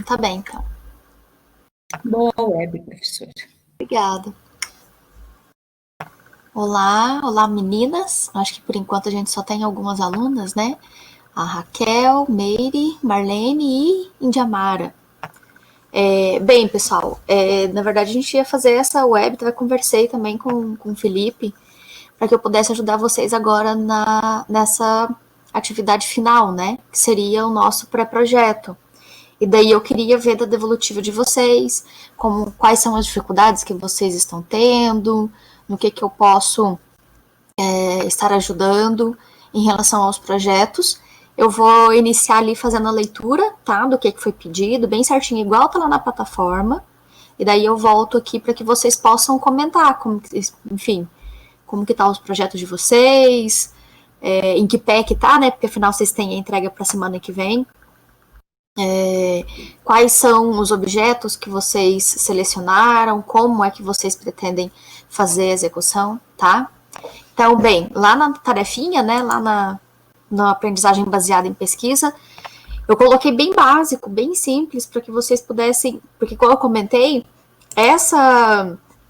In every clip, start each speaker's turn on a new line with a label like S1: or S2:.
S1: Tá bem, então.
S2: Boa web, professora.
S1: Obrigada. Olá, meninas. Acho que por enquanto a gente só tem algumas alunas, né? A Raquel, Meire, Marlene e Indiamara. Bem, pessoal, na verdade a gente ia fazer essa web, eu conversei também com o Felipe, para que eu pudesse ajudar vocês agora nessa atividade final, né? Que seria o nosso pré-projeto. E daí eu queria ver da devolutiva de vocês, quais são as dificuldades que vocês estão tendo, no que eu posso estar ajudando em relação aos projetos. Eu vou iniciar ali fazendo a leitura, tá, do que foi pedido, bem certinho, igual tá lá na plataforma. E daí eu volto aqui para que vocês possam comentar, enfim, como que tá os projetos de vocês, em que pé que tá, né, porque afinal vocês têm a entrega para a semana que vem. Quais são os objetos que vocês selecionaram, como é que vocês pretendem fazer a execução, tá? Então, bem, lá na tarefinha, né, na aprendizagem baseada em pesquisa, eu coloquei bem básico, bem simples, para que vocês pudessem, porque como eu comentei,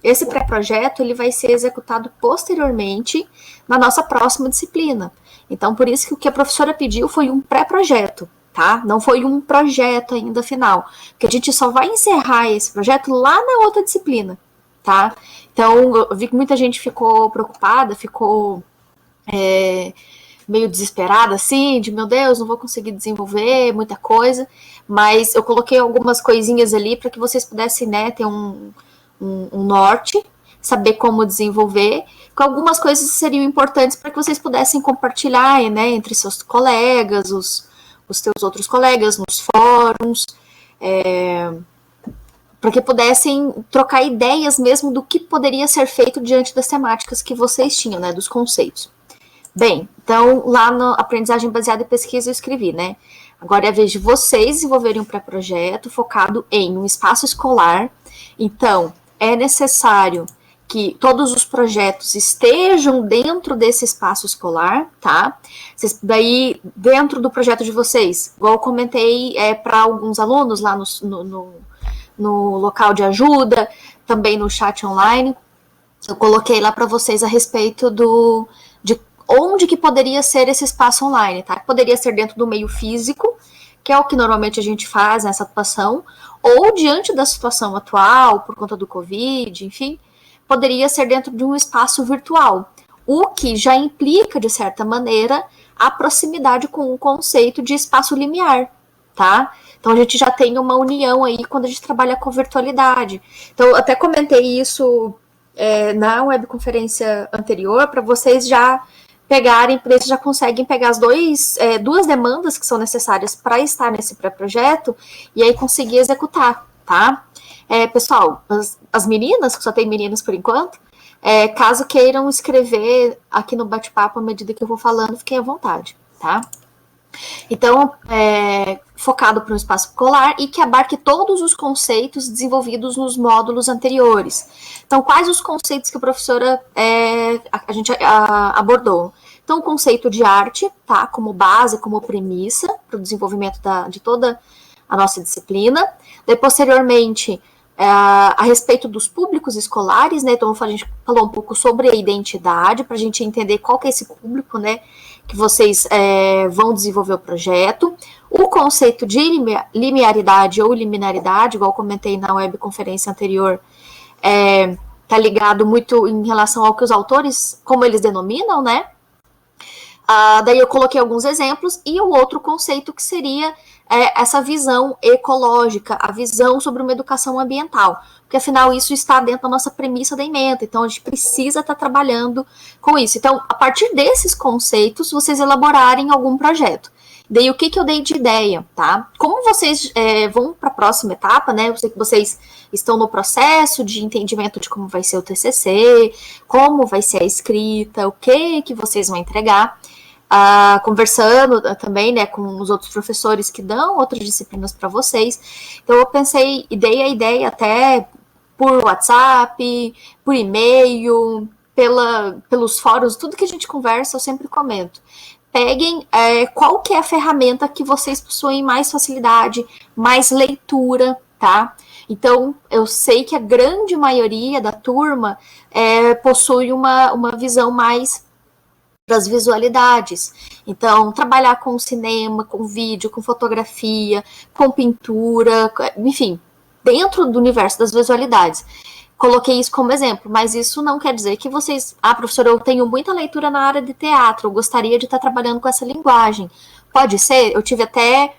S1: esse pré-projeto ele vai ser executado posteriormente na nossa próxima disciplina. Então, por isso que o que a professora pediu foi um pré-projeto, tá? Não foi um projeto ainda final, porque a gente só vai encerrar esse projeto lá na outra disciplina, tá? Então, eu vi que muita gente ficou preocupada, ficou meio desesperada, assim, de meu Deus, não vou conseguir desenvolver muita coisa, mas eu coloquei algumas coisinhas ali para que vocês pudessem, né, ter um norte, saber como desenvolver, com algumas coisas seriam importantes para que vocês pudessem compartilhar, né, entre seus colegas, os teus outros colegas nos fóruns, para que pudessem trocar ideias mesmo do que poderia ser feito diante das temáticas que vocês tinham, né, dos conceitos. Bem, então lá na aprendizagem baseada em pesquisa eu escrevi, né? Agora é a vez de vocês desenvolverem um pré-projeto focado em um espaço escolar. Então, é necessário que todos os projetos estejam dentro desse espaço escolar, tá? Daí, dentro do projeto de vocês, igual eu comentei para alguns alunos lá no local de ajuda, também no chat online, eu coloquei lá para vocês a respeito de onde que poderia ser esse espaço online, tá? Poderia ser dentro do meio físico, que é o que normalmente a gente faz nessa atuação, ou diante da situação atual, por conta do Covid, enfim, poderia ser dentro de um espaço virtual, o que já implica, de certa maneira, a proximidade com o conceito de espaço limiar, tá? Então a gente já tem uma união aí quando a gente trabalha com virtualidade. Então eu até comentei isso na webconferência anterior, para vocês já pegarem, porque vocês já conseguem pegar as duas demandas que são necessárias para estar nesse pré-projeto e aí conseguir executar, tá? Pessoal, as meninas, que só tem meninas por enquanto, caso queiram escrever aqui no bate-papo à medida que eu vou falando, fiquem à vontade, tá? Então, focado para um espaço escolar e que abarque todos os conceitos desenvolvidos nos módulos anteriores. Então, quais os conceitos que a professora a gente abordou? Então, o conceito de arte, tá, como base, como premissa para o desenvolvimento de toda a nossa disciplina. Daí, posteriormente, a respeito dos públicos escolares, né? Então a gente falou um pouco sobre a identidade, para a gente entender qual que é esse público, né? Que vocês vão desenvolver o projeto. O conceito de linearidade ou liminaridade, igual eu comentei na webconferência anterior, tá ligado muito em relação ao que os autores, como eles denominam, né? Daí eu coloquei alguns exemplos, e o outro conceito que seria essa visão ecológica, a visão sobre uma educação ambiental, porque afinal isso está dentro da nossa premissa da ementa, então a gente precisa estar trabalhando com isso. Então, a partir desses conceitos, vocês elaborarem algum projeto. Daí o que eu dei de ideia, tá? Como vocês vão para a próxima etapa, né? Eu sei que vocês estão no processo de entendimento de como vai ser o TCC, como vai ser a escrita, o que vocês vão entregar. Conversando também, né, com os outros professores que dão outras disciplinas para vocês. Então eu dei a ideia até por WhatsApp, por e-mail, pelos fóruns, tudo que a gente conversa eu sempre comento. peguem qual que é a ferramenta que vocês possuem mais facilidade, mais leitura, tá? Então, eu sei que a grande maioria da turma possui uma visão mais das visualidades. Então, trabalhar com cinema, com vídeo, com fotografia, com pintura, enfim, dentro do universo das visualidades. Coloquei isso como exemplo, mas isso não quer dizer que vocês... professora, eu tenho muita leitura na área de teatro, eu gostaria de estar trabalhando com essa linguagem. Pode ser, eu tive até...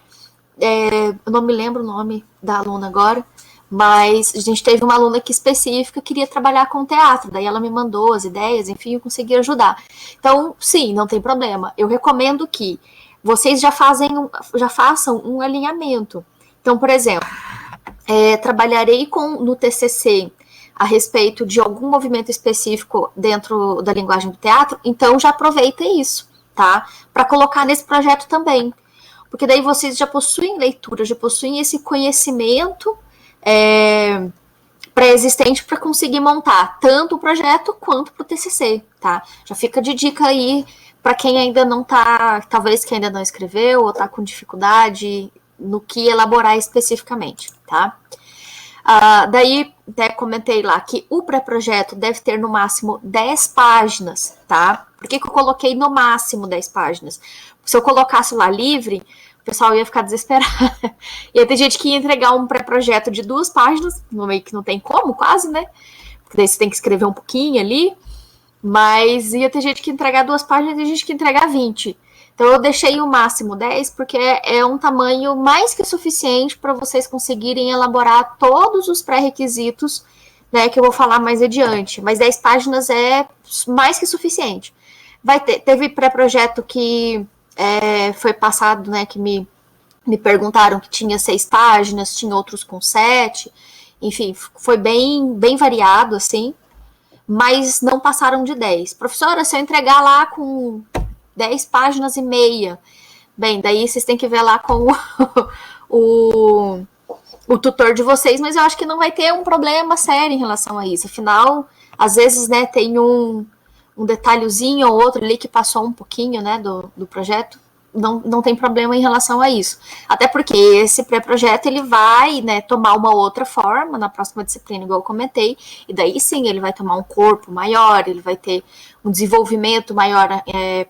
S1: eu não me lembro o nome da aluna agora, mas a gente teve uma aluna que específica queria trabalhar com teatro, daí ela me mandou as ideias, enfim, eu consegui ajudar. Então, sim, não tem problema. Eu recomendo que vocês já façam um alinhamento. Então, por exemplo, trabalharei no TCC a respeito de algum movimento específico dentro da linguagem do teatro, então já aproveita isso, tá? Para colocar nesse projeto também. Porque daí vocês já possuem leitura, já possuem esse conhecimento pré-existente para conseguir montar tanto o projeto quanto para o TCC, tá? Já fica de dica aí para quem ainda não tá, talvez que ainda não escreveu ou tá com dificuldade no que elaborar especificamente, tá? Daí, até comentei lá que o pré-projeto deve ter no máximo 10 páginas, tá? Por que eu coloquei no máximo 10 páginas? Se eu colocasse lá livre, o pessoal ia ficar desesperado. Ia ter gente que ia entregar um pré-projeto de 2 páginas, no meio que não tem como, quase, né? Porque daí você tem que escrever um pouquinho ali, mas ia ter gente que ia entregar 2 páginas e gente que ia entregar 20. Então, eu deixei o máximo 10, porque é um tamanho mais que suficiente para vocês conseguirem elaborar todos os pré-requisitos, né, que eu vou falar mais adiante. Mas 10 páginas é mais que suficiente. Teve pré-projeto que foi passado, né, que me perguntaram que tinha 6 páginas, tinha outros com 7. Enfim, foi bem variado, assim, mas não passaram de 10. Professora, se eu entregar lá com 10 páginas e meia. Bem, daí vocês têm que ver lá com o tutor de vocês, mas eu acho que não vai ter um problema sério em relação a isso. Afinal, às vezes, né, tem um detalhezinho ou outro ali que passou um pouquinho, né, do projeto. Não tem problema em relação a isso. Até porque esse pré-projeto, ele vai, né, tomar uma outra forma na próxima disciplina, igual eu comentei, e daí sim ele vai tomar um corpo maior, ele vai ter um desenvolvimento maior,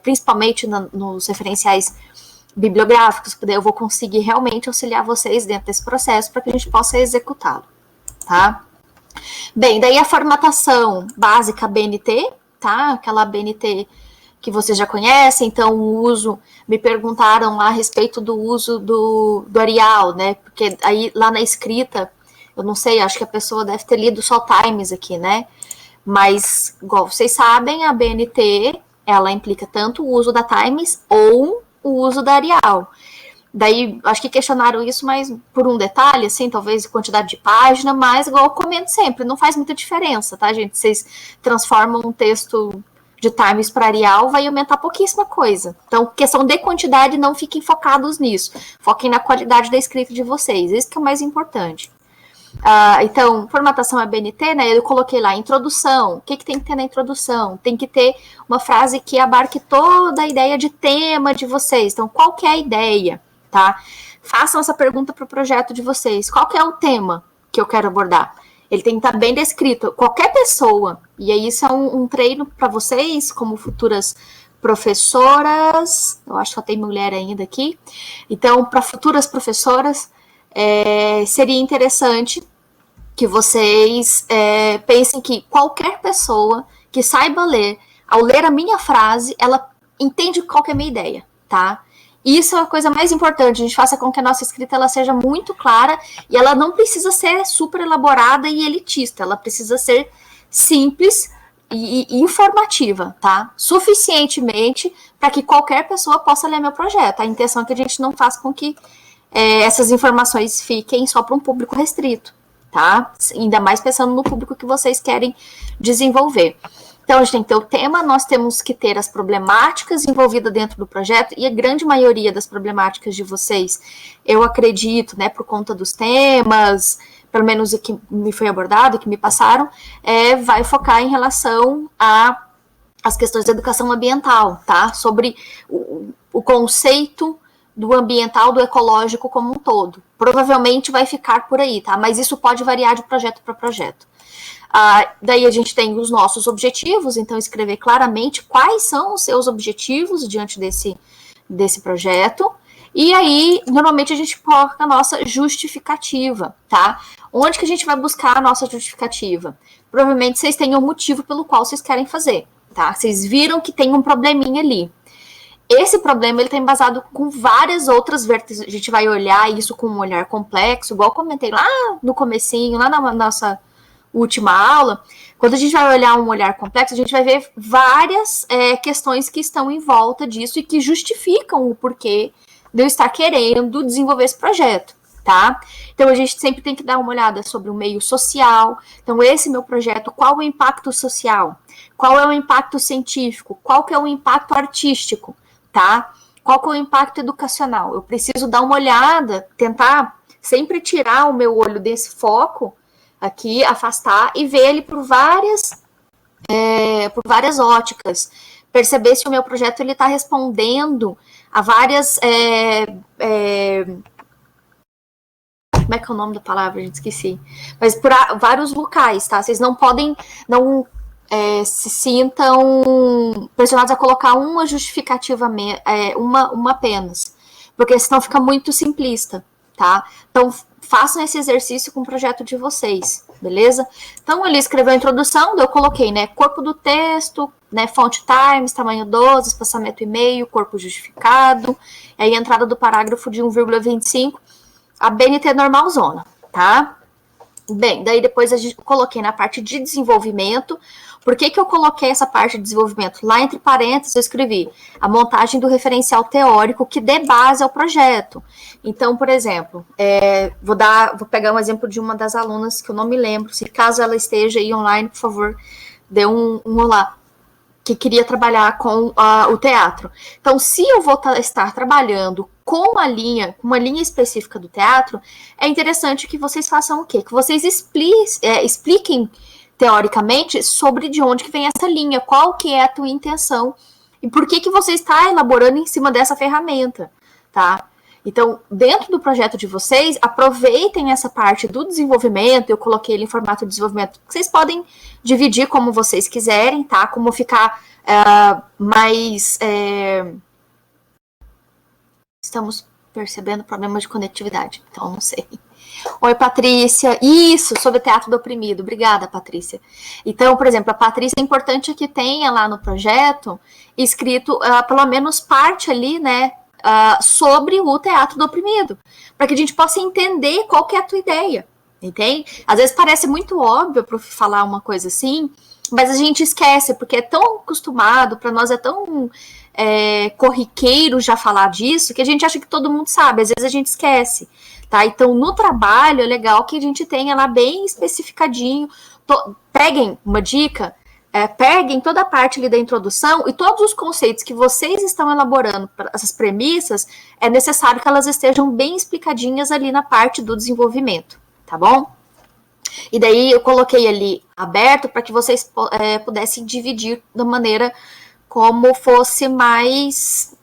S1: principalmente nos referenciais bibliográficos, porque daí eu vou conseguir realmente auxiliar vocês dentro desse processo para que a gente possa executá-lo, tá? Bem, daí a formatação básica BNT, tá? Aquela BNT que vocês já conhecem, então o uso, me perguntaram lá a respeito do uso do Arial, né, porque aí lá na escrita, eu não sei, acho que a pessoa deve ter lido só Times aqui, né, mas, igual vocês sabem, a BNT, ela implica tanto o uso da Times ou o uso da Arial. Daí, acho que questionaram isso, mas por um detalhe, assim, talvez quantidade de página, mas, igual eu comento sempre, não faz muita diferença, tá, gente? Vocês transformam um texto de Times para Arial, vai aumentar pouquíssima coisa. Então, questão de quantidade, não fiquem focados nisso. Foquem na qualidade da escrita de vocês. Isso que é o mais importante. Então, formatação é BNT, né? Eu coloquei lá, introdução. O que tem que ter na introdução? Tem que ter uma frase que abarque toda a ideia de tema de vocês. Então, qual que é a ideia, tá? Façam essa pergunta para o projeto de vocês. Qual que é o tema que eu quero abordar? Ele tem que estar bem descrito. Qualquer pessoa, e aí isso é um treino para vocês, como futuras professoras, eu acho que só tem mulher ainda aqui, então, para futuras professoras, seria interessante que vocês pensem que qualquer pessoa que saiba ler, ao ler a minha frase, ela entende qual que é a minha ideia, tá? Isso é a coisa mais importante, a gente faça com que a nossa escrita ela seja muito clara e ela não precisa ser super elaborada e elitista, ela precisa ser simples e informativa, tá? Suficientemente para que qualquer pessoa possa ler meu projeto. A intenção é que a gente não faça com que essas informações fiquem só para um público restrito, tá? Ainda mais pensando no público que vocês querem desenvolver. Então, a gente tem que ter o tema, nós temos que ter as problemáticas envolvidas dentro do projeto, e a grande maioria das problemáticas de vocês, eu acredito, né, por conta dos temas, pelo menos o que me foi abordado, que me passaram, vai focar em relação a as questões da educação ambiental, tá? Sobre o conceito do ambiental, do ecológico como um todo. Provavelmente vai ficar por aí, tá? Mas isso pode variar de projeto para projeto. Daí a gente tem os nossos objetivos, então escrever claramente quais são os seus objetivos diante desse projeto. E aí, normalmente a gente coloca a nossa justificativa, tá? Onde que a gente vai buscar a nossa justificativa? Provavelmente vocês têm um motivo pelo qual vocês querem fazer, tá? Vocês viram que tem um probleminha ali. Esse problema ele está embasado com várias outras vertentes. A gente vai olhar isso com um olhar complexo, igual eu comentei lá no comecinho, lá na nossa última aula. Quando a gente vai olhar um olhar complexo, a gente vai ver várias questões que estão em volta disso e que justificam o porquê de eu estar querendo desenvolver esse projeto, tá? Então, a gente sempre tem que dar uma olhada sobre o meio social. Então, esse meu projeto, qual o impacto social? Qual é o impacto científico? Qual que é o impacto artístico? Tá? Qual que é o impacto educacional? Eu preciso dar uma olhada, tentar sempre tirar o meu olho desse foco aqui, afastar e ver ele por várias óticas, perceber se o meu projeto ele está respondendo a várias como é que é o nome da palavra? gente esqueci. Mas por vários locais, tá? Vocês não podem se sintam pressionados a colocar uma justificativa, uma apenas, porque senão fica muito simplista, tá? Então, façam esse exercício com o projeto de vocês, beleza? Então, ele escreveu a introdução, eu coloquei, né, corpo do texto, né, fonte times, tamanho 12, espaçamento e meio, corpo justificado, aí a entrada do parágrafo de 1,25, a BNT normalzona, tá? Bem, daí depois a gente coloquei na parte de desenvolvimento. Por que eu coloquei essa parte de desenvolvimento? Lá entre parênteses eu escrevi a montagem do referencial teórico que dê base ao projeto. Então, por exemplo, vou pegar um exemplo de uma das alunas que eu não me lembro, se caso ela esteja aí online, por favor, dê um olá, que queria trabalhar com o teatro. Então, se eu vou estar trabalhando com uma linha específica do teatro, é interessante que vocês façam o quê? Que vocês expliquem teoricamente sobre de onde que vem essa linha, qual que é a tua intenção e por que você está elaborando em cima dessa ferramenta, tá? Então, dentro do projeto de vocês, aproveitem essa parte do desenvolvimento, eu coloquei ele em formato de desenvolvimento, que vocês podem dividir como vocês quiserem, tá? Como ficar mais... Estamos percebendo problemas de conectividade, então não sei. Oi, Patrícia. Isso, sobre o teatro do oprimido. Obrigada, Patrícia. Então, por exemplo, a Patrícia é importante que tenha lá no projeto escrito pelo menos parte ali, né, sobre o teatro do oprimido, para que a gente possa entender qual que é a tua ideia, entende? Às vezes parece muito óbvio para falar uma coisa assim, mas a gente esquece, porque é tão acostumado, para nós é tão corriqueiro já falar disso, que a gente acha que todo mundo sabe, às vezes a gente esquece, tá? Então, no trabalho, é legal que a gente tenha lá bem especificadinho, peguem uma dica, peguem toda a parte ali da introdução e todos os conceitos que vocês estão elaborando, essas premissas, é necessário que elas estejam bem explicadinhas ali na parte do desenvolvimento, tá bom? E daí eu coloquei ali aberto para que vocês pudessem dividir da maneira como fosse mais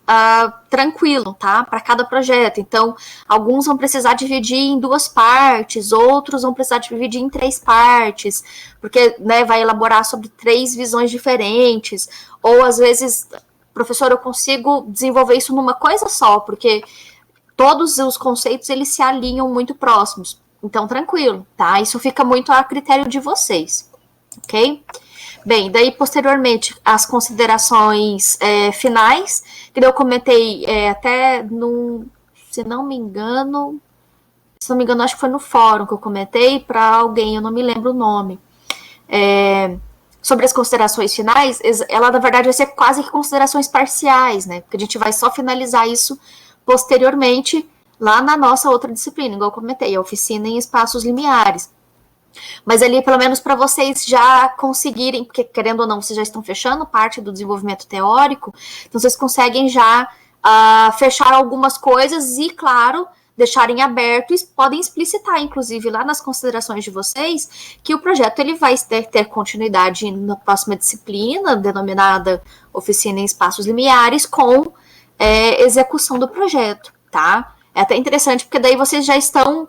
S1: tranquilo, tá? Para cada projeto. Então, alguns vão precisar dividir em 2 partes, outros vão precisar dividir em 3 partes, porque, né, vai elaborar sobre 3 visões diferentes, ou às vezes, professor, eu consigo desenvolver isso numa coisa só, porque todos os conceitos, eles se alinham muito próximos. Então, tranquilo, tá? Isso fica muito a critério de vocês, ok? Bem, daí, posteriormente, as considerações finais, que eu comentei até se não me engano, acho que foi no fórum que eu comentei para alguém, eu não me lembro o nome, sobre as considerações finais, ela, na verdade, vai ser quase que considerações parciais, né? Porque a gente vai só finalizar isso posteriormente, lá na nossa outra disciplina, igual eu comentei, a oficina em espaços limiares. Mas ali, pelo menos para vocês já conseguirem, porque querendo ou não, vocês já estão fechando parte do desenvolvimento teórico, então vocês conseguem já fechar algumas coisas e, claro, deixarem aberto e podem explicitar, inclusive, lá nas considerações de vocês, que o projeto ele vai ter continuidade na próxima disciplina, denominada Oficina em Espaços Limiares, com execução do projeto, tá? É até interessante, porque daí vocês já estão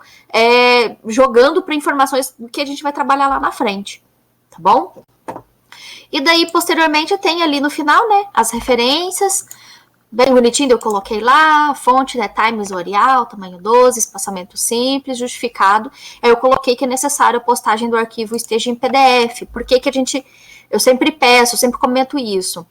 S1: jogando para informações do que a gente vai trabalhar lá na frente, tá bom? E daí, posteriormente, tem ali no final, né, as referências, bem bonitinho, eu coloquei lá, fonte, né, Times L'Oreal, tamanho 12, espaçamento simples, justificado. Aí eu coloquei que é necessário a postagem do arquivo esteja em PDF. Por que que eu sempre peço, eu sempre comento isso.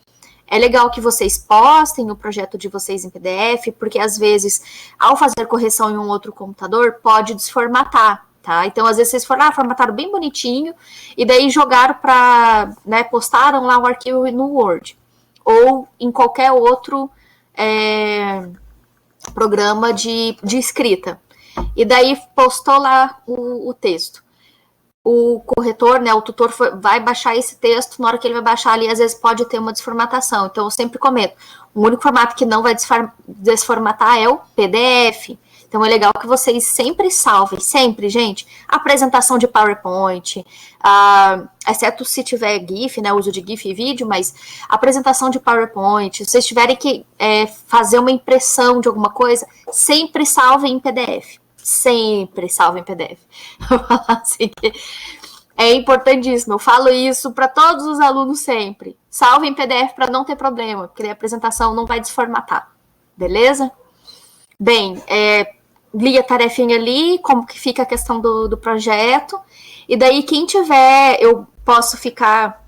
S1: É legal que vocês postem o projeto de vocês em PDF, porque às vezes, ao fazer correção em um outro computador, pode desformatar, tá? Então, às vezes vocês formataram bem bonitinho, e daí jogaram para, né, postaram lá o arquivo no Word, ou em qualquer outro programa de escrita. E daí postou lá o texto. O corretor, né, o tutor vai baixar esse texto, na hora que ele vai baixar ali, às vezes pode ter uma desformatação. Então, eu sempre comento, o único formato que não vai desformatar é o PDF. Então, é legal que vocês sempre salvem, sempre, gente, apresentação de PowerPoint, exceto se tiver GIF, né, uso de GIF e vídeo, mas apresentação de PowerPoint, se vocês tiverem que fazer uma impressão de alguma coisa, sempre salvem em PDF. Sempre salve em PDF. Assim que é importantíssimo. Eu falo isso para todos os alunos sempre. Salve em PDF para não ter problema, porque a apresentação não vai desformatar. Beleza? Bem, li a tarefinha ali, como que fica a questão do projeto. E daí, quem tiver, eu posso ficar...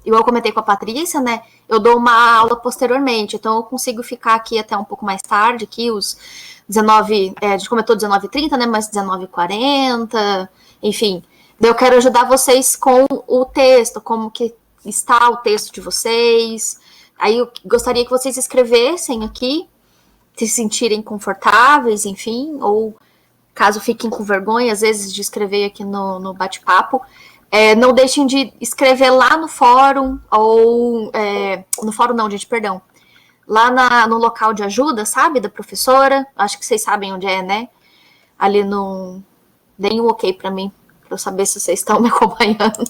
S1: eu comentei com a Patrícia, né? Eu dou uma aula posteriormente, então eu consigo ficar aqui até um pouco mais tarde, aqui os 19, a gente comentou 19h30, né? Mas 19h40, enfim. Eu quero ajudar vocês com o texto, como que está o texto de vocês. Aí eu gostaria que vocês escrevessem aqui, se sentirem confortáveis, enfim, ou caso fiquem com vergonha, às vezes, de escrever aqui no bate-papo. Não deixem de escrever lá no fórum, ou... no fórum não, gente, perdão. Lá no local de ajuda, sabe, da professora. Acho que vocês sabem onde é, né? Ali no... Deem um ok pra mim, pra eu saber se vocês estão me acompanhando.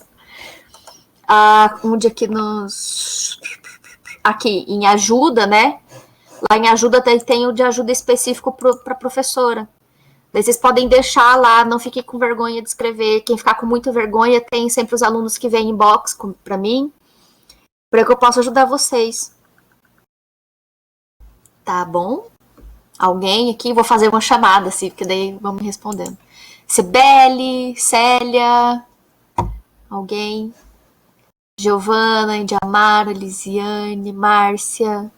S1: Onde aqui nos... Aqui, em ajuda, né? Lá em ajuda tem o de ajuda específico pra professora. Daí vocês podem deixar lá, não fiquem com vergonha de escrever. Quem ficar com muita vergonha, tem sempre os alunos que vêm em box para mim, para que eu possa ajudar vocês. Tá bom? Alguém aqui? Vou fazer uma chamada, assim, porque daí vamos respondendo. Sibeli, Célia, alguém? Giovana, Indiamara, Lisiane, Márcia.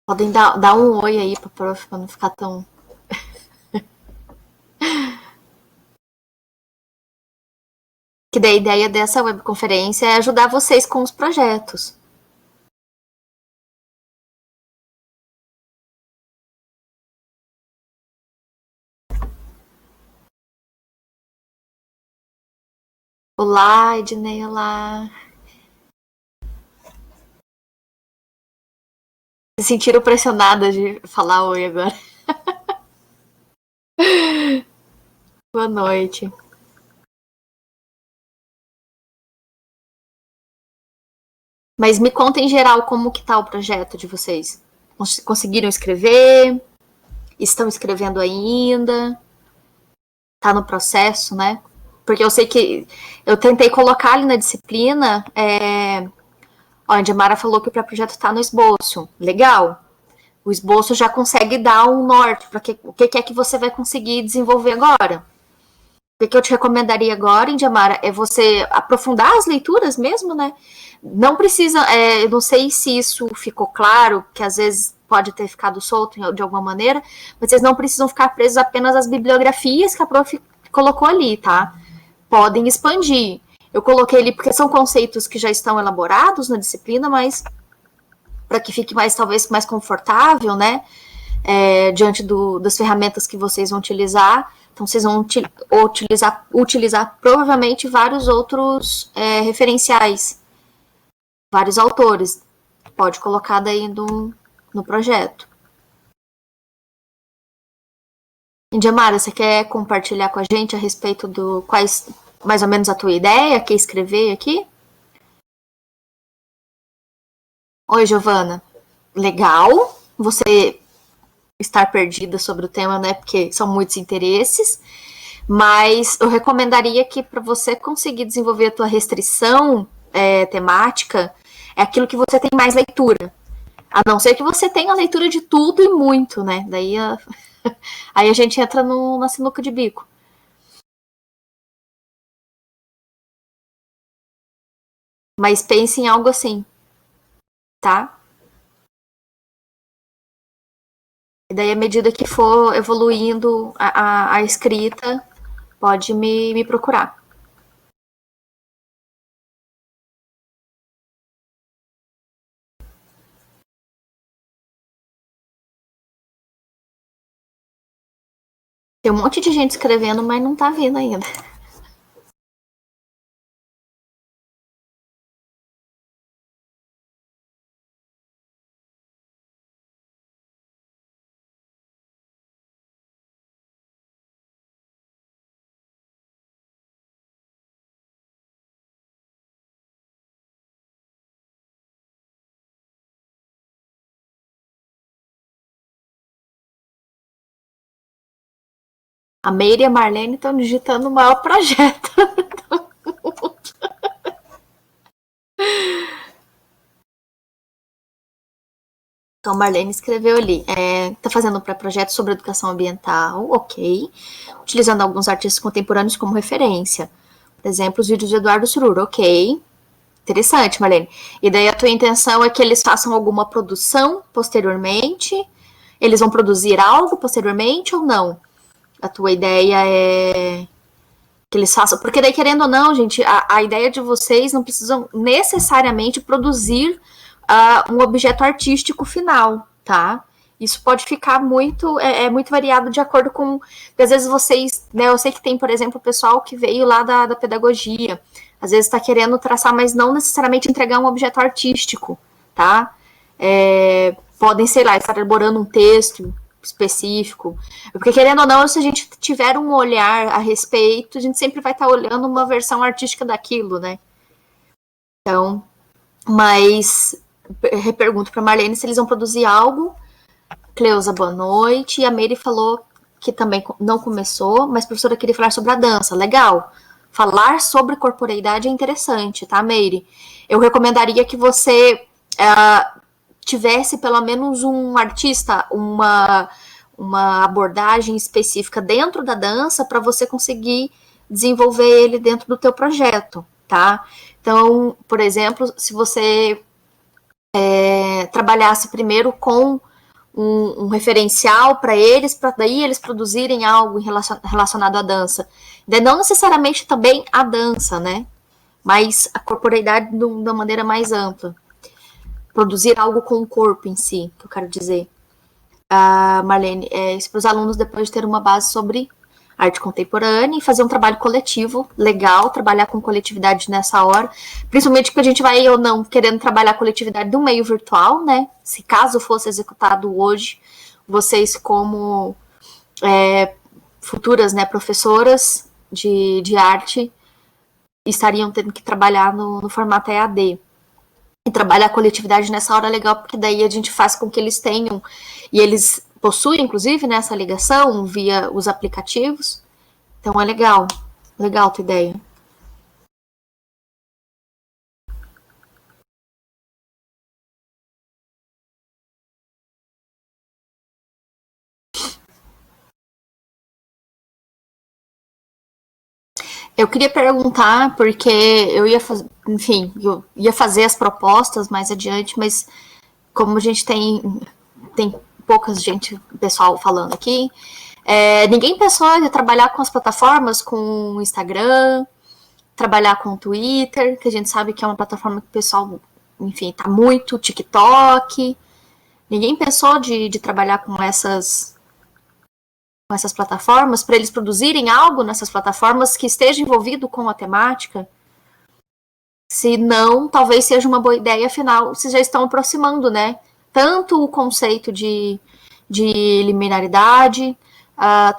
S1: Podem dar um oi aí para prof, para não ficar tão... Que daí a ideia dessa webconferência é ajudar vocês com os projetos. Olá, Ednei, olá. Se sentiram pressionadas de falar oi agora. Boa noite. Mas me conta em geral como que tá o projeto de vocês. Conseguiram escrever? Estão escrevendo ainda? Tá no processo, né? Porque eu sei que eu tentei colocar ali na disciplina, onde a Mara falou que o pré-projeto está no esboço. Legal. O esboço já consegue dar um norte para o que é que você vai conseguir desenvolver agora. O que eu te recomendaria agora, Indiamara, é você aprofundar as leituras mesmo, né? Não precisa, eu não sei se isso ficou claro, que às vezes pode ter ficado solto de alguma maneira, mas vocês não precisam ficar presos apenas às bibliografias que a prof colocou ali, tá? Podem expandir. Eu coloquei ali porque são conceitos que já estão elaborados na disciplina, mas para que fique talvez mais confortável, né? Diante das ferramentas que vocês vão utilizar. Então, vocês vão utilizar provavelmente vários outros referenciais, vários autores. Pode colocar daí no projeto. Indiamara, você quer compartilhar com a gente a respeito do quais, mais ou menos a tua ideia, quer escrever aqui? Oi, Giovana. Legal você estar perdida sobre o tema, né? Porque são muitos interesses. Mas eu recomendaria que para você conseguir desenvolver a tua restrição temática, é aquilo que você tem mais leitura. A não ser que você tenha leitura de tudo e muito, né? Daí aí a gente entra na sinuca de bico. Mas pense em algo assim, tá? E daí, à medida que for evoluindo a escrita, pode me procurar. Tem um monte de gente escrevendo, mas não tá vindo ainda. A Meire e a Marlene estão digitando o maior projeto. Então, a Marlene escreveu ali, está fazendo um pré-projeto sobre educação ambiental, ok, utilizando alguns artistas contemporâneos como referência. Por exemplo, os vídeos de Eduardo Sururo, ok. Interessante, Marlene. E daí a tua intenção é que eles façam alguma produção posteriormente? Eles vão produzir algo posteriormente ou não? A tua ideia é que eles façam. Porque daí, querendo ou não, gente, a ideia de vocês não precisam necessariamente produzir um objeto artístico final, tá? Isso pode ficar muito, muito variado de acordo com. Às vezes vocês, né? Eu sei que tem, por exemplo, o pessoal que veio lá da pedagogia, às vezes está querendo traçar, mas não necessariamente entregar um objeto artístico, tá? Podem, sei lá, estar elaborando um texto específico. Porque, querendo ou não, se a gente tiver um olhar a respeito, a gente sempre vai estar olhando uma versão artística daquilo, né? Então, mas repergunto para Marlene se eles vão produzir algo. Cleusa, boa noite. E a Meire falou que também não começou, mas a professora queria falar sobre a dança. Legal. Falar sobre corporeidade é interessante, tá, Meire? Eu recomendaria que você tivesse pelo menos um artista, uma abordagem específica dentro da dança para você conseguir desenvolver ele dentro do teu projeto, tá? Então, por exemplo, se você trabalhasse primeiro com um referencial para daí eles produzirem algo relacionado à dança. Daí não necessariamente também a dança, né? Mas a corporeidade de uma maneira mais ampla. Produzir algo com o corpo em si, que eu quero dizer. Marlene, isso para os alunos depois de ter uma base sobre arte contemporânea e fazer um trabalho coletivo, legal, trabalhar com coletividade nessa hora, principalmente porque a gente vai ou não querendo trabalhar a coletividade do meio virtual, né? Se caso fosse executado hoje, vocês como futuras, né, professoras de arte estariam tendo que trabalhar no formato EAD. E trabalhar a coletividade nessa hora é legal, porque daí a gente faz com que eles tenham, e eles possuem, inclusive, né, essa ligação via os aplicativos. Então é legal a tua ideia. Eu queria perguntar, porque eu ia fazer, enfim, eu ia fazer as propostas mais adiante, mas como a gente tem pouca gente, pessoal falando aqui, ninguém pensou em trabalhar com as plataformas, com o Instagram, trabalhar com o Twitter, que a gente sabe que é uma plataforma que o pessoal, enfim, tá muito, TikTok. Ninguém pensou de trabalhar com essas plataformas, para eles produzirem algo nessas plataformas que esteja envolvido com a temática? Se não, talvez seja uma boa ideia, afinal, vocês já estão aproximando, né? tanto o conceito de liminaridade,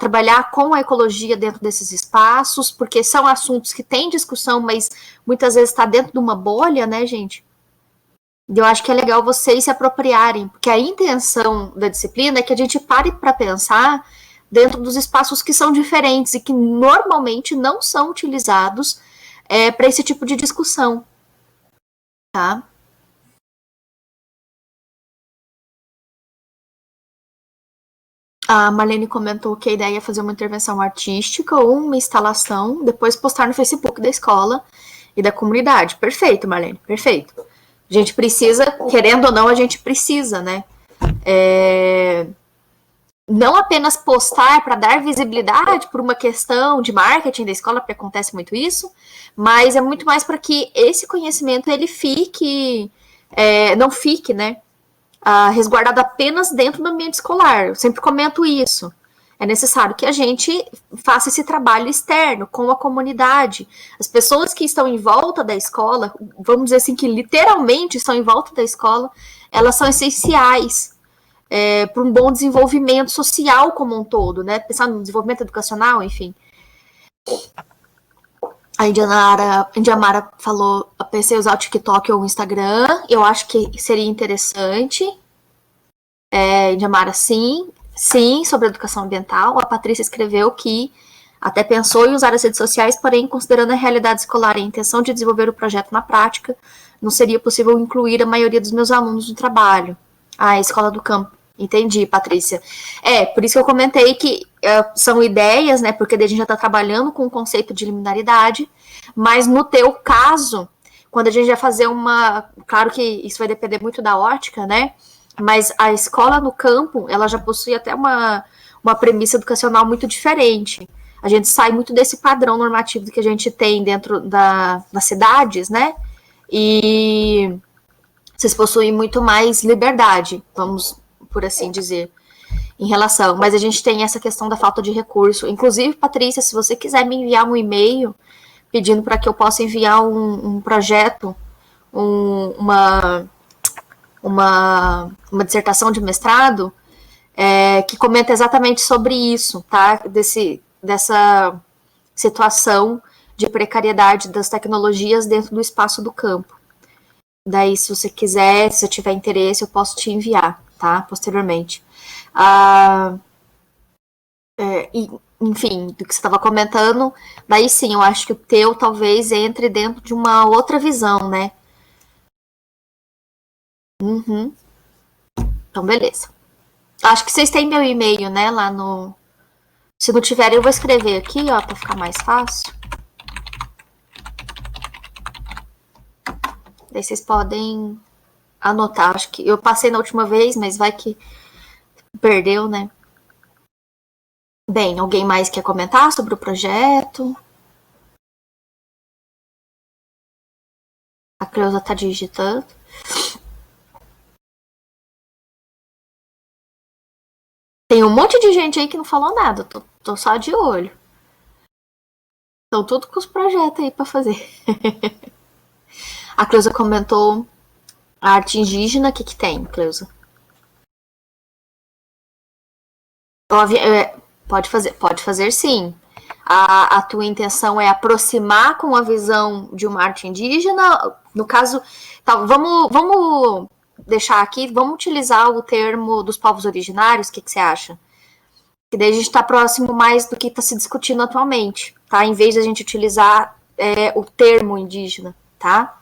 S1: trabalhar com a ecologia dentro desses espaços, porque são assuntos que têm discussão, mas muitas vezes está dentro de uma bolha, né, gente? Eu acho que é legal vocês se apropriarem, porque a intenção da disciplina é que a gente pare para pensar dentro dos espaços que são diferentes e que normalmente não são utilizados para esse tipo de discussão, tá? A Marlene comentou que a ideia é fazer uma intervenção artística ou uma instalação, depois postar no Facebook da escola e da comunidade. Perfeito, Marlene, perfeito. A gente precisa, querendo ou não, a gente precisa, né? Não apenas postar para dar visibilidade por uma questão de marketing da escola, porque acontece muito isso, mas é muito mais para que esse conhecimento ele fique, não fique, né, resguardado apenas dentro do ambiente escolar. Eu sempre comento isso. É necessário que a gente faça esse trabalho externo com a comunidade. As pessoas que estão em volta da escola, vamos dizer assim, que literalmente estão em volta da escola, elas são essenciais para um bom desenvolvimento social como um todo, né? Pensar no desenvolvimento educacional, enfim. A Indiamara falou, pensei em usar o TikTok ou o Instagram, eu acho que seria interessante. Indiamara, sim, sobre educação ambiental. A Patrícia escreveu que até pensou em usar as redes sociais, porém, considerando a realidade escolar e a intenção de desenvolver o projeto na prática, não seria possível incluir a maioria dos meus alunos no trabalho. A escola do campo. Entendi, Patrícia. Por isso que eu comentei que são ideias, né? Porque a gente já está trabalhando com o conceito de liminaridade, mas no teu caso, quando a gente vai fazer claro que isso vai depender muito da ótica, né? Mas a escola no campo, ela já possui até uma premissa educacional muito diferente. A gente sai muito desse padrão normativo que a gente tem dentro das cidades, né? E vocês possuem muito mais liberdade, vamos por assim dizer, em relação. Mas a gente tem essa questão da falta de recurso. Inclusive, Patrícia, se você quiser me enviar um e-mail pedindo para que eu possa enviar um projeto, uma dissertação de mestrado que comenta exatamente sobre isso, tá? Dessa situação de precariedade das tecnologias dentro do espaço do campo. Daí, se você quiser, se você tiver interesse, eu posso te enviar, tá? Posteriormente. Enfim, do que você estava comentando, daí sim, eu acho que o teu talvez entre dentro de uma outra visão, né? Uhum. Então, beleza. Acho que vocês têm meu e-mail, né? Lá no. Se não tiver, eu vou escrever aqui, ó, para ficar mais fácil. Daí vocês podem anotar. Acho que eu passei na última vez, mas vai que perdeu, né? Bem, alguém mais quer comentar sobre o projeto? A Cleusa tá digitando. Tem um monte de gente aí que não falou nada. Tô só de olho. Estão tudo com os projetos aí para fazer. A Cleusa comentou a arte indígena. O que tem, Cleusa? Pode fazer sim. A tua intenção é aproximar com a visão de uma arte indígena? No caso, tá, vamos deixar aqui, vamos utilizar o termo dos povos originários, o que você acha? Que daí a gente está próximo mais do que está se discutindo atualmente, tá? Em vez de a gente utilizar o termo indígena, tá?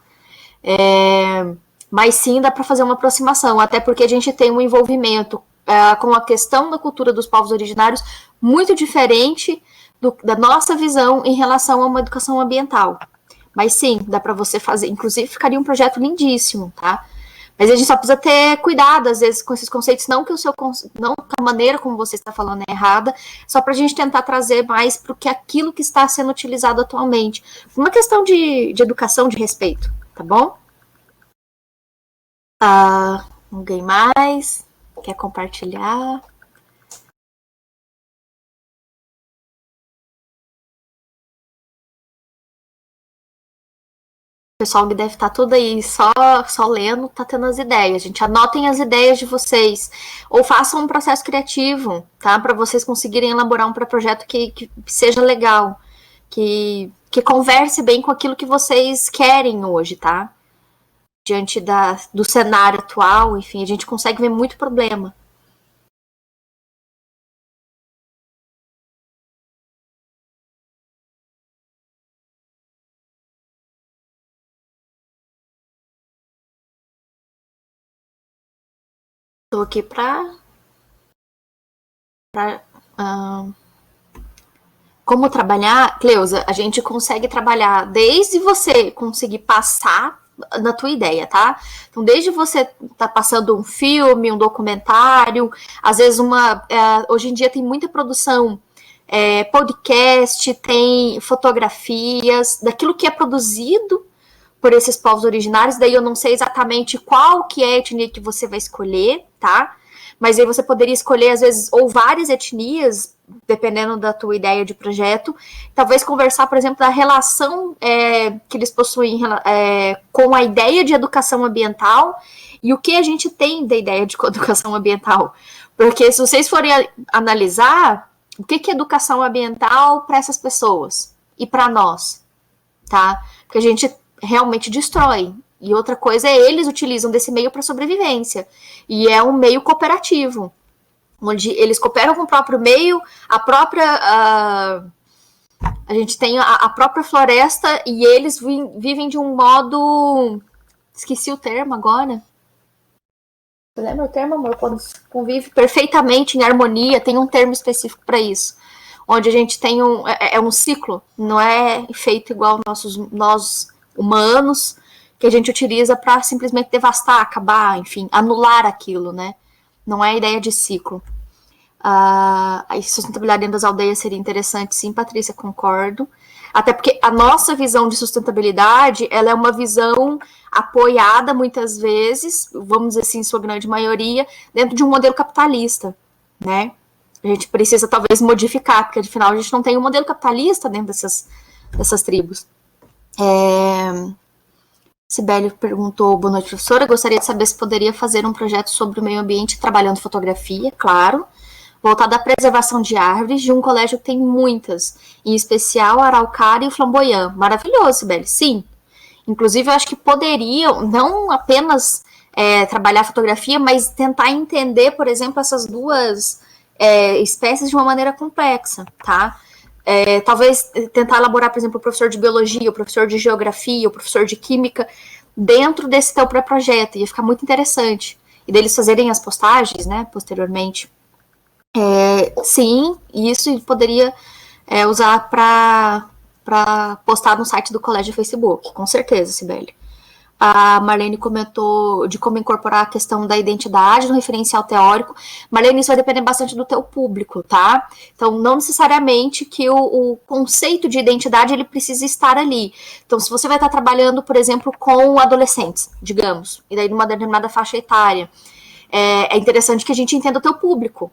S1: Mas sim dá para fazer uma aproximação, até porque a gente tem um envolvimento com a questão da cultura dos povos originários muito diferente da nossa visão em relação a uma educação ambiental. Mas sim, dá para você fazer. Inclusive, ficaria um projeto lindíssimo, tá? Mas a gente só precisa ter cuidado, às vezes, com esses conceitos, não que a maneira como você está falando é errada, só para a gente tentar trazer mais para aquilo que está sendo utilizado atualmente. Uma questão de educação, de respeito, tá bom? Alguém mais? Quer compartilhar? pessoal que deve estar tudo aí só lendo, tá tendo as ideias. Gente, anotem as ideias de vocês. Ou façam um processo criativo, tá? Para vocês conseguirem elaborar um projeto que seja legal. Que converse bem com aquilo que vocês querem hoje, tá? Diante do cenário atual, enfim, a gente consegue ver muito problema. Estou aqui para como trabalhar, Cleusa, a gente consegue trabalhar desde você conseguir passar na tua ideia, tá? Então, desde você tá passando um filme, um documentário, às vezes hoje em dia tem muita produção, podcast, tem fotografias, daquilo que é produzido por esses povos originários, daí eu não sei exatamente qual que é a etnia que você vai escolher, tá? Mas aí você poderia escolher, às vezes, ou várias etnias, dependendo da tua ideia de projeto, talvez conversar, por exemplo, da relação que eles possuem com a ideia de educação ambiental e o que a gente tem da ideia de educação ambiental. Porque se vocês forem analisar, o que é educação ambiental para essas pessoas e para nós, tá? Porque a gente realmente destrói. E outra coisa é eles utilizam desse meio para sobrevivência. E é um meio cooperativo, onde eles cooperam com o próprio meio, a gente tem a própria floresta e eles vivem de um modo... Esqueci o termo agora. Você lembra o termo, amor? Quando convive perfeitamente em harmonia, tem um termo específico para isso. Onde a gente tem um ciclo, não é feito igual nós humanos, que a gente utiliza para simplesmente devastar, acabar, enfim, anular aquilo, né? Não é a ideia de ciclo. A sustentabilidade dentro das aldeias seria interessante, sim, Patrícia, concordo. Até porque a nossa visão de sustentabilidade, ela é uma visão apoiada, muitas vezes, vamos dizer assim, em sua grande maioria, dentro de um modelo capitalista, né? A gente precisa, talvez, modificar, porque, afinal, a gente não tem um modelo capitalista dentro dessas tribos. Sibeli perguntou, boa noite, professora, gostaria de saber se poderia fazer um projeto sobre o meio ambiente trabalhando fotografia, claro, voltado à preservação de árvores, de um colégio que tem muitas, em especial a Araucária e o Flamboyant. Maravilhoso, Sibeli, sim. Inclusive, eu acho que poderiam, não apenas trabalhar fotografia, mas tentar entender, por exemplo, essas duas espécies de uma maneira complexa, tá? Talvez tentar elaborar, por exemplo, o professor de biologia, o professor de geografia, o professor de química, dentro desse teu pré-projeto, ia ficar muito interessante. E deles fazerem as postagens, né, posteriormente. Sim, isso poderia usar para postar no site do colégio Facebook, com certeza, Sibeli. A Marlene comentou de como incorporar a questão da identidade no referencial teórico. Marlene, isso vai depender bastante do teu público, tá? Então, não necessariamente que o conceito de identidade ele precisa estar ali. Então, se você vai estar trabalhando, por exemplo, com adolescentes, digamos, e daí numa determinada faixa etária, é interessante que a gente entenda o teu público,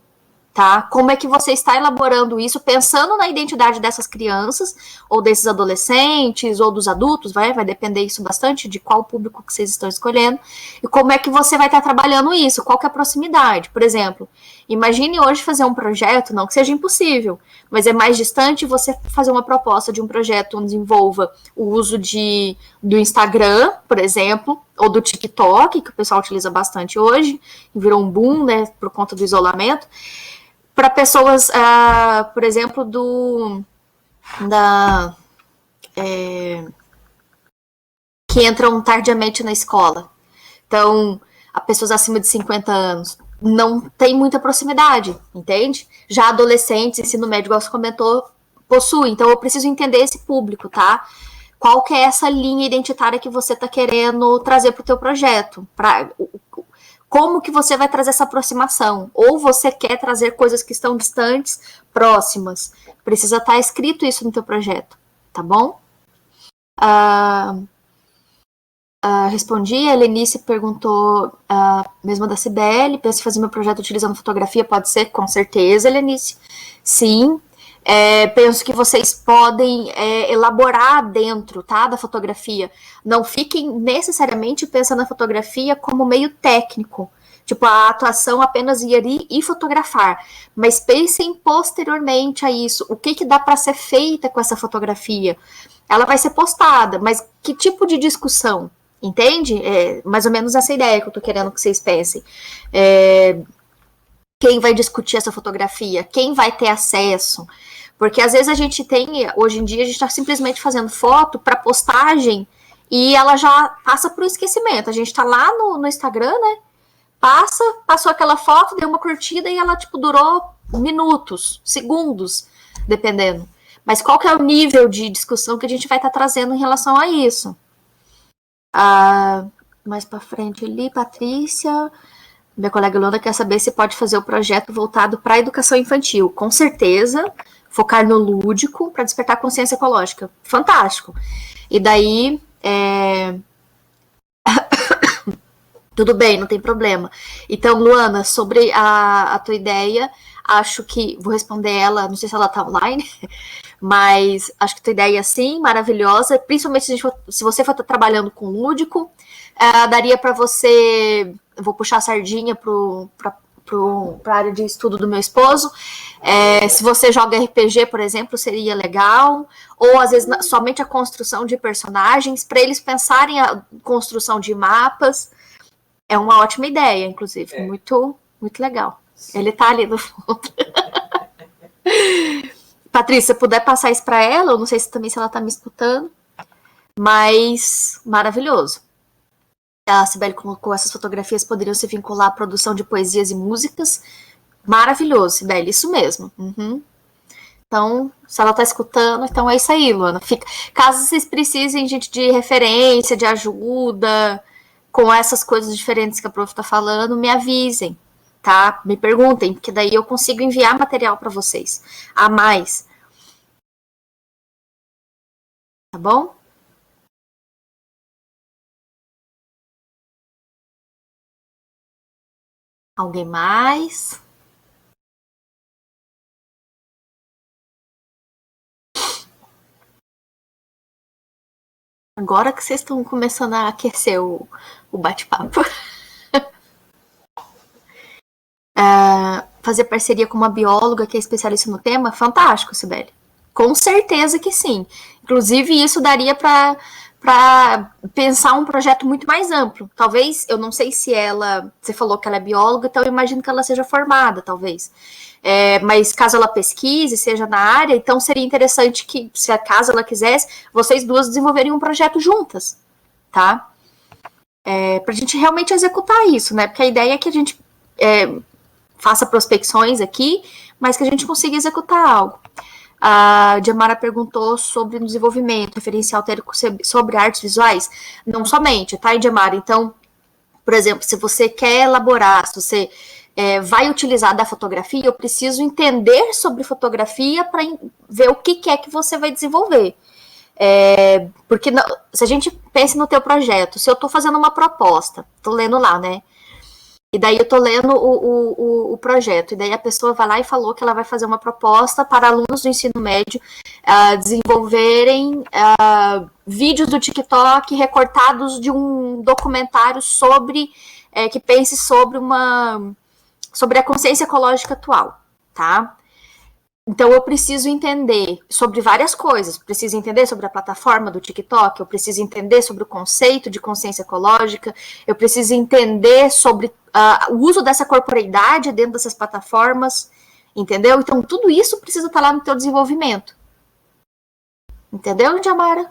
S1: tá? Como é que você está elaborando isso, pensando na identidade dessas crianças, ou desses adolescentes, ou dos adultos, vai depender isso bastante de qual público que vocês estão escolhendo, e como é que você vai estar trabalhando isso, qual que é a proximidade. Por exemplo, imagine hoje fazer um projeto, não que seja impossível, mas é mais distante você fazer uma proposta de um projeto onde envolva o uso do Instagram, por exemplo, ou do TikTok, que o pessoal utiliza bastante hoje, virou um boom, né, por conta do isolamento, para pessoas, por exemplo, que entram tardiamente na escola. Então, a pessoas acima de 50 anos não tem muita proximidade, entende? Já adolescentes, ensino médio, igual você comentou, possui. Então, eu preciso entender esse público, tá? Qual que é essa linha identitária que você está querendo trazer para o teu projeto? Como que você vai trazer essa aproximação? Ou você quer trazer coisas que estão distantes, próximas? Precisa estar escrito isso no teu projeto, tá bom? Respondi, a Helenice perguntou, mesmo da CBL, penso em fazer meu projeto utilizando fotografia, pode ser? Com certeza, Helenice. Sim. Penso que vocês podem elaborar dentro, tá, da fotografia. Não fiquem necessariamente pensando na fotografia como meio técnico. Tipo, a atuação apenas ir ali e fotografar. Mas pensem posteriormente a isso. O que dá para ser feita com essa fotografia? Ela vai ser postada, mas que tipo de discussão? Entende? É mais ou menos essa ideia que eu tô querendo que vocês pensem. Quem vai discutir essa fotografia? Quem vai ter acesso? Porque às vezes a gente tem, hoje em dia, a gente está simplesmente fazendo foto para postagem e ela já passa para o esquecimento. A gente está lá no Instagram, né? Passou aquela foto, deu uma curtida e ela, tipo, durou minutos, segundos, dependendo. Mas qual que é o nível de discussão que a gente vai estar trazendo em relação a isso? Mais para frente ali, Patrícia... Minha colega Luana quer saber se pode fazer o projeto voltado para a educação infantil. Com certeza, focar no lúdico para despertar consciência ecológica. Fantástico. E daí, tudo bem, não tem problema. Então, Luana, sobre a tua ideia, acho que, vou responder ela, não sei se ela está online, mas acho que a tua ideia é sim, maravilhosa, principalmente se você for trabalhando com lúdico, daria para você... Eu vou puxar a sardinha para a área de estudo do meu esposo. Se você joga RPG, por exemplo, seria legal. Ou, às vezes, somente a construção de personagens, para eles pensarem a construção de mapas. É uma ótima ideia, inclusive. Muito, muito legal. Sim. Ele está ali no fundo. Patrícia, se puder passar isso para ela, eu não sei se ela está me escutando, mas maravilhoso. A Cibele colocou essas fotografias poderiam se vincular à produção de poesias e músicas. Maravilhoso, Cibele, isso mesmo. Uhum. Então, se ela está escutando, então é isso aí, Luana. Caso vocês precisem, gente, de referência, de ajuda, com essas coisas diferentes que a prof está falando, me avisem, tá? Me perguntem, porque daí eu consigo enviar material para vocês a mais. Tá bom? Alguém mais? Agora que vocês estão começando a aquecer o bate-papo. Fazer parceria com uma bióloga que é especialista no tema? Fantástico, Cibele. Com certeza que sim. Inclusive, isso daria para pensar um projeto muito mais amplo. Talvez, eu não sei se você falou que ela é bióloga, então eu imagino que ela seja formada, talvez. Mas caso ela pesquise, seja na área, então seria interessante que, se caso ela quisesse, vocês duas desenvolverem um projeto juntas, tá? Para a gente realmente executar isso, né? Porque a ideia é que a gente faça prospecções aqui, mas que a gente consiga executar algo. A Diamara perguntou sobre o desenvolvimento, referencial teórico sobre artes visuais. Não somente, tá, Diamara? Então, por exemplo, se você quer elaborar, se você vai utilizar da fotografia, eu preciso entender sobre fotografia para ver o que é que você vai desenvolver. Porque se a gente pensa no teu projeto, se eu estou fazendo uma proposta, estou lendo lá, né? E daí eu tô lendo o projeto, e daí a pessoa vai lá e falou que ela vai fazer uma proposta para alunos do ensino médio desenvolverem vídeos do TikTok recortados de um documentário que pense sobre a consciência ecológica atual, tá? Então, eu preciso entender sobre várias coisas. Preciso entender sobre a plataforma do TikTok, eu preciso entender sobre o conceito de consciência ecológica, eu preciso entender sobre o uso dessa corporeidade dentro dessas plataformas, entendeu? Então, tudo isso precisa estar lá no teu desenvolvimento. Entendeu, Diamara?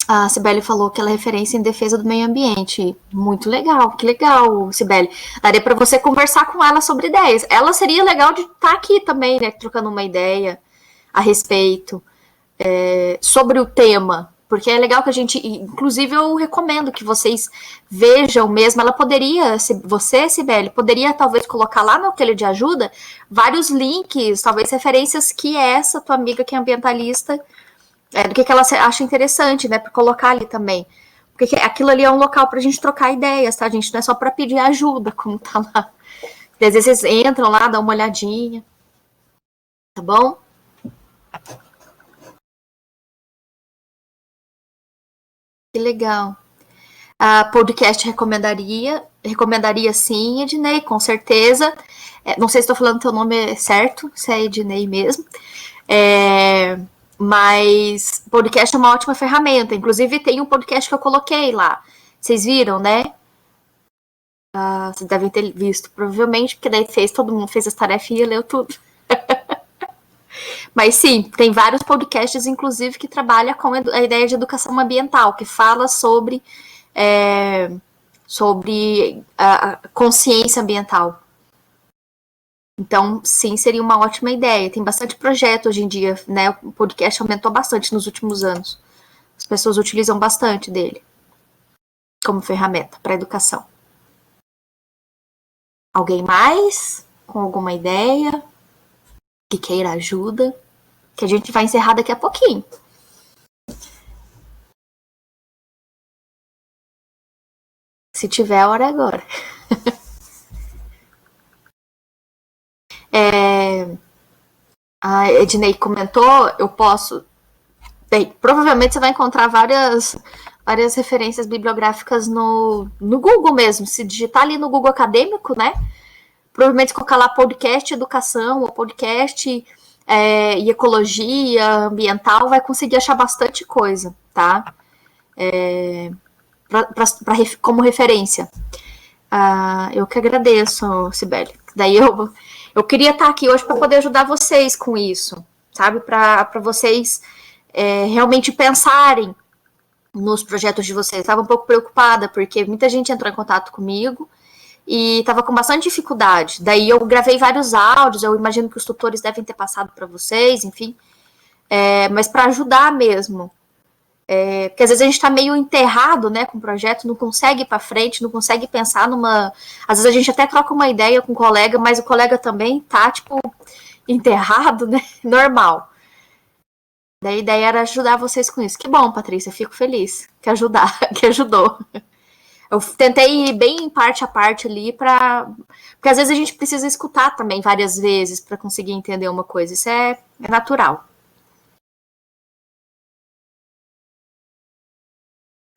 S1: A Cibele falou que ela é referência em defesa do meio ambiente. Muito legal, que legal, Cibele. Daria para você conversar com ela sobre ideias. Ela seria legal de estar aqui também, né, trocando uma ideia a respeito sobre o tema, porque é legal que a gente, inclusive eu recomendo que vocês vejam mesmo, ela poderia, você, Cibele, poderia talvez colocar lá no aquele de ajuda vários links, talvez referências que essa tua amiga que é ambientalista do que ela acha interessante, né, para colocar ali também. Porque aquilo ali é um local para a gente trocar ideias, tá, gente? Não é só para pedir ajuda, como tá lá. Às vezes vocês entram lá, dão uma olhadinha. Tá bom? Que legal. Podcast recomendaria sim, Ednei, com certeza. Não sei se estou falando teu nome certo, se é Ednei mesmo. Mas podcast é uma ótima ferramenta. Inclusive, tem um podcast que eu coloquei lá. Vocês viram, né? Vocês devem ter visto, provavelmente, porque daí todo mundo fez as tarefas e leu tudo. Mas sim, tem vários podcasts, inclusive, que trabalham com a ideia de educação ambiental, que fala sobre a consciência ambiental. Então, sim, seria uma ótima ideia. Tem bastante projeto hoje em dia, né? O podcast aumentou bastante nos últimos anos. As pessoas utilizam bastante dele como ferramenta para educação. Alguém mais com alguma ideia que queira ajuda? Que a gente vai encerrar daqui a pouquinho. Se tiver, a hora é agora. A Ednei comentou, eu posso... Bem, provavelmente você vai encontrar várias referências bibliográficas no Google mesmo. Se digitar ali no Google Acadêmico, né? Provavelmente colocar lá podcast educação ou podcast e ecologia ambiental, vai conseguir achar bastante coisa, tá? Como referência. Eu que agradeço, Cibele. Daí eu queria estar aqui hoje para poder ajudar vocês com isso, sabe? Para vocês realmente pensarem nos projetos de vocês. Estava um pouco preocupada, porque muita gente entrou em contato comigo e estava com bastante dificuldade. Daí eu gravei vários áudios, eu imagino que os tutores devem ter passado para vocês, enfim. Mas para ajudar mesmo. Porque às vezes a gente está meio enterrado, né, com o projeto, não consegue ir para frente, não consegue pensar numa... Às vezes a gente até troca uma ideia com o colega, mas o colega também tá, tipo, enterrado, né, normal. Daí a ideia era ajudar vocês com isso. Que bom, Patrícia, fico feliz que ajudou. Eu tentei ir bem parte a parte ali porque às vezes a gente precisa escutar também várias vezes para conseguir entender uma coisa. Isso é natural.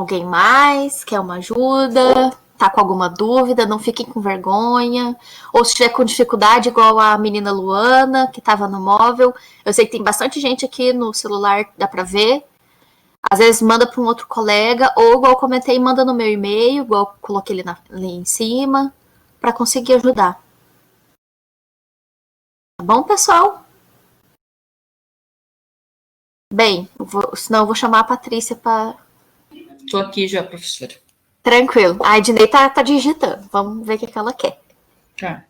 S1: Alguém mais quer uma ajuda? Tá com alguma dúvida? Não fiquem com vergonha. Ou se tiver com dificuldade, igual a menina Luana, que estava no móvel. Eu sei que tem bastante gente aqui no celular, dá para ver. Às vezes manda para um outro colega, ou igual eu comentei, manda no meu e-mail, igual eu coloquei ali em cima, para conseguir ajudar. Tá bom, pessoal? Bem, senão eu vou chamar a Patrícia para...
S2: Estou aqui já, professora.
S1: Tranquilo. A Ednei tá digitando. Vamos ver o que ela quer.
S2: Tá.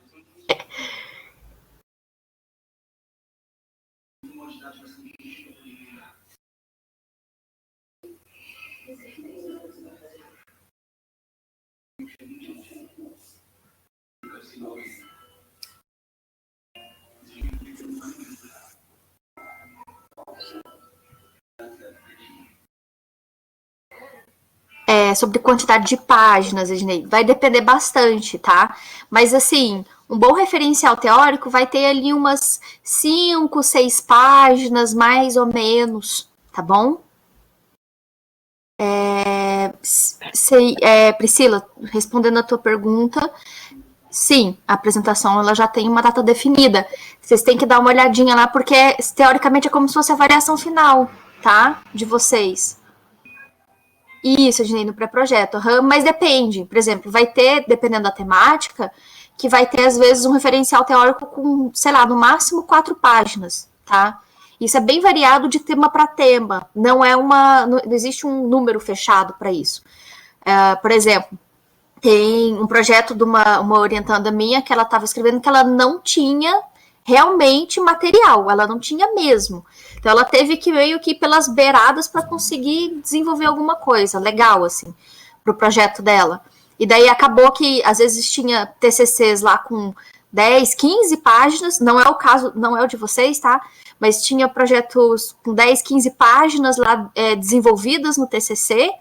S1: Sobre quantidade de páginas, Ednei, vai depender bastante, tá? Mas, assim, um bom referencial teórico vai ter ali umas 5, 6 páginas, mais ou menos, tá bom? Priscila, respondendo a tua pergunta, sim, a apresentação ela já tem uma data definida. Vocês têm que dar uma olhadinha lá, porque teoricamente é como se fosse a variação final, tá? De vocês. Isso, Ednei, no pré-projeto. Mas depende. Por exemplo, vai ter, dependendo da temática, que vai ter, às vezes, um referencial teórico com, sei lá, no máximo 4 páginas, tá? Isso é bem variado de tema para tema. Não existe um número fechado para isso. Por exemplo, tem um projeto de uma orientanda minha que ela estava escrevendo que ela não tinha realmente material, ela não tinha mesmo. Então ela teve que meio que ir pelas beiradas para conseguir desenvolver alguma coisa legal, assim, pro projeto dela. E daí acabou que às vezes tinha TCCs lá com 10, 15 páginas, não é o caso, não é o de vocês, tá? Mas tinha projetos com 10, 15 páginas lá desenvolvidas no TCC,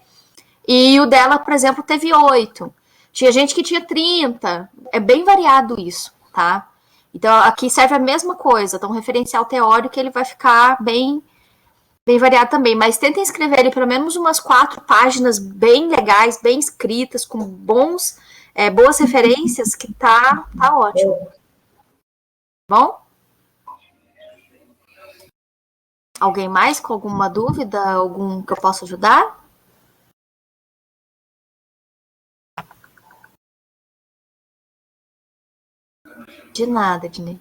S1: e o dela, por exemplo, teve 8. Tinha gente que tinha 30, é bem variado isso, tá? Então, aqui serve a mesma coisa. Então, o referencial teórico ele vai ficar bem variado também. Mas tentem escrever ali pelo menos umas 4 páginas bem legais, bem escritas, com boas referências, que tá ótimo. Bom? Alguém mais com alguma dúvida? Algum que eu possa ajudar? De nada, Ednei.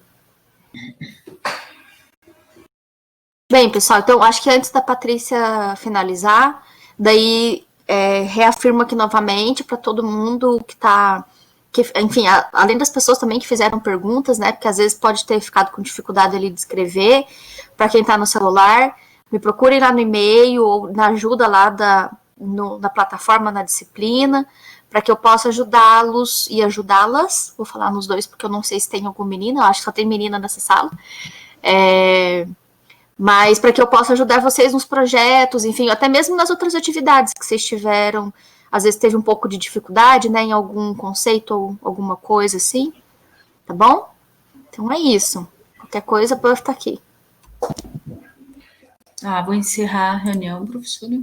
S1: Bem, pessoal, então acho que antes da Patrícia finalizar, daí reafirmo aqui novamente para todo mundo enfim, além das pessoas também que fizeram perguntas, né, porque às vezes pode ter ficado com dificuldade ali de escrever, para quem está no celular, me procurem lá no e-mail ou na ajuda lá na plataforma, na disciplina, para que eu possa ajudá-los e ajudá-las. Vou falar nos dois, porque eu não sei se tem algum menino, eu acho que só tem menina nessa sala. Mas para que eu possa ajudar vocês nos projetos, enfim, até mesmo nas outras atividades que vocês tiveram, às vezes teve um pouco de dificuldade, né, em algum conceito ou alguma coisa assim, tá bom? Então é isso. Qualquer coisa, o Buff tá aqui.
S2: Vou encerrar a reunião, professora.